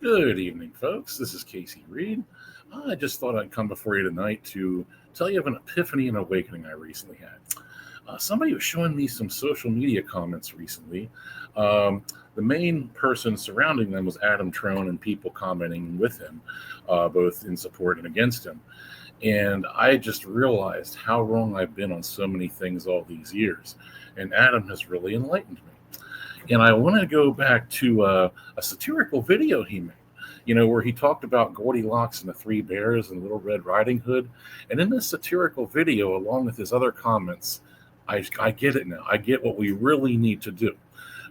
Good evening, folks. This is Casey Reed. I just thought I'd come before you tonight to tell you of an epiphany and awakening I recently had. Somebody was showing me some social media comments recently. The main person surrounding them was Adam Trone and people commenting with him, both in support and against him. And I just realized how wrong I've been on so many things all these years. And Adam has really enlightened me. And I want to go back to a satirical video he made, where he talked about Goldilocks and the Three Bears and Little Red Riding Hood. And in this satirical video, along with his other comments, I get it now. I get what we really need to do.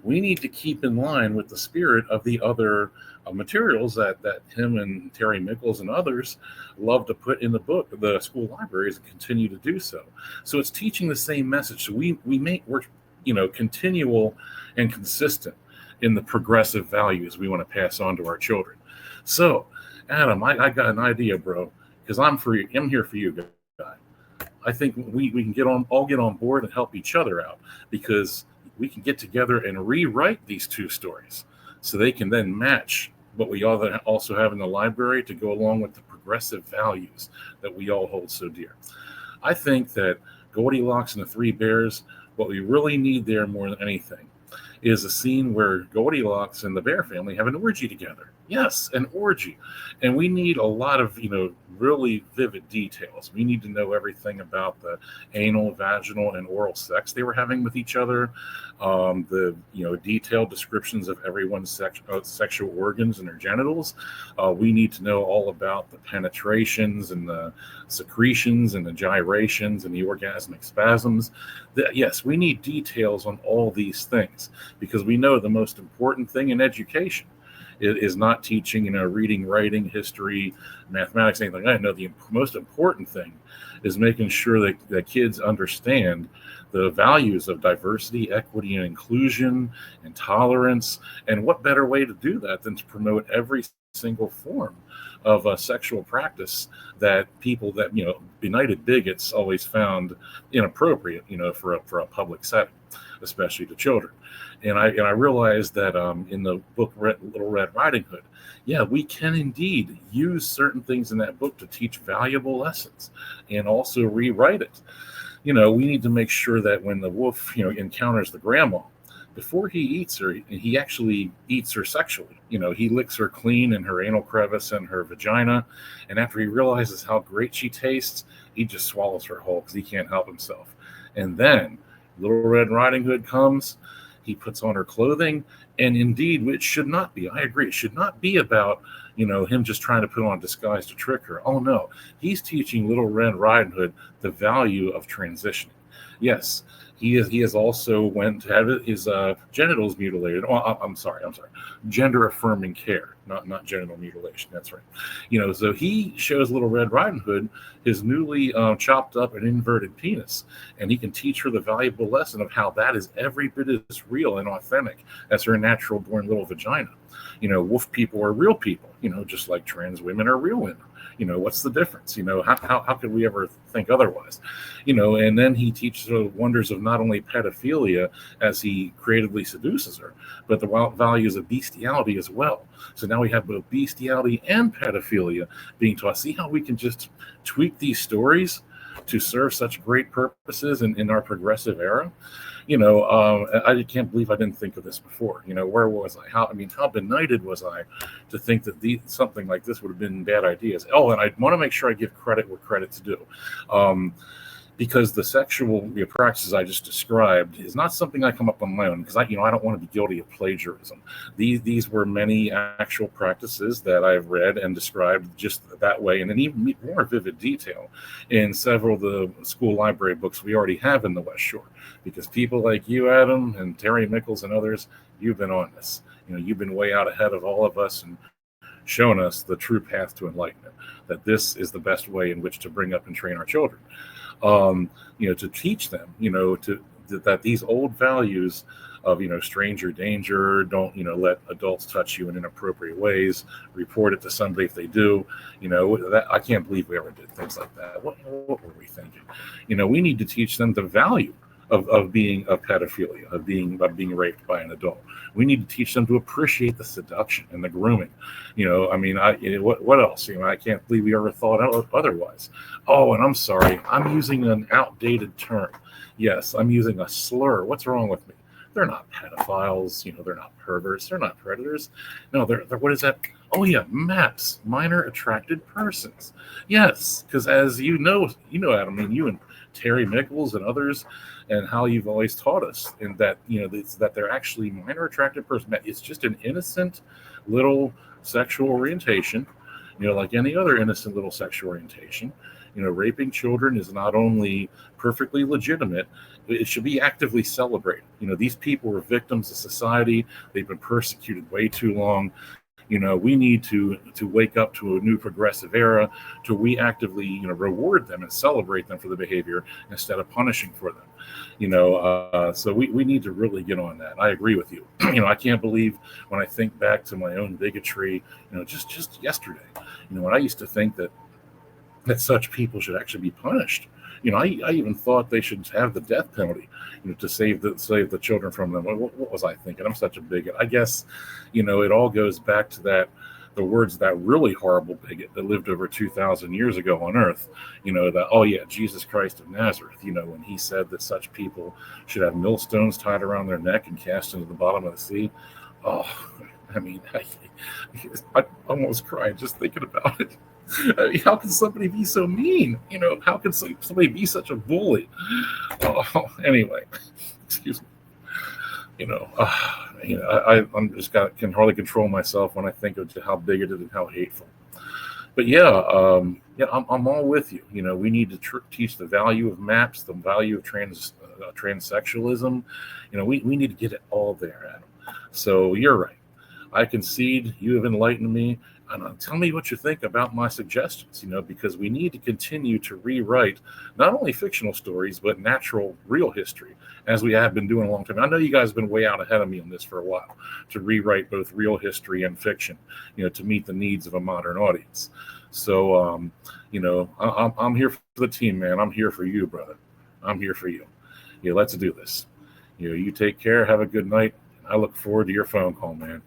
We need to keep in line with the spirit of the other materials that him and Terry Mickles and others love to put in the school libraries, and continue to do so. So it's teaching the same message. So we're continual and consistent in the progressive values we want to pass on to our children. So, Adam, I got an idea, bro, because I'm here for you, guy. I think we can all get on board and help each other out, because we can get together and rewrite these two stories so they can then match what we all also have in the library to go along with the progressive values that we all hold so dear. I think that Goldilocks and the Three Bears, what we really need there more than anything is a scene where Goldilocks and the bear family have an orgy together. Yes, an orgy. And we need a lot of, really vivid details. We need to know everything about the anal, vaginal, and oral sex they were having with each other. The detailed descriptions of everyone's sexual organs and their genitals. We need to know all about the penetrations and the secretions and the gyrations and the orgasmic spasms. Yes, we need details on all these things, because we know the most important thing in education is not teaching, reading, writing, history, mathematics, anything like that. No, the most important thing is making sure that kids understand the values of diversity, equity, and inclusion, and tolerance. And what better way to do that than to promote every single form of sexual practice that people that, benighted bigots always found inappropriate, for a public setting, especially to children. And I realized that in the book Little Red Riding Hood, we can indeed use certain things in that book to teach valuable lessons and also rewrite it. We need to make sure that when the wolf, encounters the grandma, before he eats her, he actually eats her sexually. He licks her clean in her anal crevice and her vagina. And after he realizes how great she tastes, he just swallows her whole because he can't help himself. And then Little Red Riding Hood comes. He puts on her clothing, and indeed, it should not be. I agree. It should not be about, him just trying to put on a disguise to trick her. Oh, no. He's teaching Little Red Riding Hood the value of transitioning. Yes, he has also went to have his genitals mutilated. Oh, I'm sorry. Gender affirming care, not genital mutilation. That's right. So he shows Little Red Riding Hood his newly chopped up and inverted penis, and he can teach her the valuable lesson of how that is every bit as real and authentic as her natural born little vagina. Wolf people are real people. Just like trans women are real women. What's the difference? How could we ever think otherwise? And then he teaches her the wonders of not only pedophilia as he creatively seduces her, but the values of bestiality as well. So now we have both bestiality and pedophilia being taught. See how we can just tweak these stories to serve such great purposes in our progressive era? I can't believe I didn't think of this before. Where was I? How benighted was I to think that something like this would have been bad ideas? Oh, and I want to make sure I give credit where credit's due. because the sexual practices I just described is not something I come up on my own, because I don't want to be guilty of plagiarism. These were many actual practices that I've read and described just that way, and in even more vivid detail in several of the school library books we already have in the West Shore. Because people like you, Adam, and Terry Mickles and others, you've been on this. You've been way out ahead of all of us and shown us the true path to enlightenment, that this is the best way in which to bring up and train our children. To teach them, that these old values of, stranger danger, don't, let adults touch you in inappropriate ways, report it to somebody if they do, that I can't believe we ever did things like that. What were we thinking? We need to teach them the value of being of pedophilia, of being raped by an adult. We need to teach them to appreciate the seduction and the grooming. What else? I can't believe we ever thought otherwise. Oh, and I'm sorry, I'm using an outdated term. Yes, I'm using a slur. What's wrong with me? They're not pedophiles. They're not perverts. They're not predators. No, they're what is that? Oh yeah, MAPS, minor attracted persons. Yes, because as you know, Adam, and you and Terry Mickles and others, and how you've always taught us, and that that they're actually minor attracted person. It's just an innocent little sexual orientation, like any other innocent little sexual orientation. Raping children is not only perfectly legitimate, it should be actively celebrated. These people were victims of society. They've been persecuted way too long. We need to wake up to a new progressive era, to we actively, reward them and celebrate them for the behavior instead of punishing for them. So we need to really get on that. I agree with you. I can't believe when I think back to my own bigotry, just yesterday, when I used to think that such people should actually be punished. I even thought they should have the death penalty, to save the children from them. What was I thinking? I'm such a bigot. I guess, it all goes back to the words of that really horrible bigot that lived over 2,000 years ago on Earth. Jesus Christ of Nazareth. When he said that such people should have millstones tied around their neck and cast into the bottom of the sea. Oh, I almost cried just thinking about it. How can somebody be so mean? How can somebody be such a bully? Oh, anyway, excuse me. I'm just can hardly control myself when I think of how bigoted and how hateful. But I'm all with you. We need to teach the value of MAPS, the value of transsexualism. We need to get it all there, Adam. So you're right. I concede. You have enlightened me. Tell me what you think about my suggestions, because we need to continue to rewrite not only fictional stories, but natural, real history, as we have been doing a long time. I know you guys have been way out ahead of me on this for a while, to rewrite both real history and fiction, to meet the needs of a modern audience. So, I'm here for the team, man. I'm here for you, brother. I'm here for you. Let's do this. You take care. Have a good night. I look forward to your phone call, man.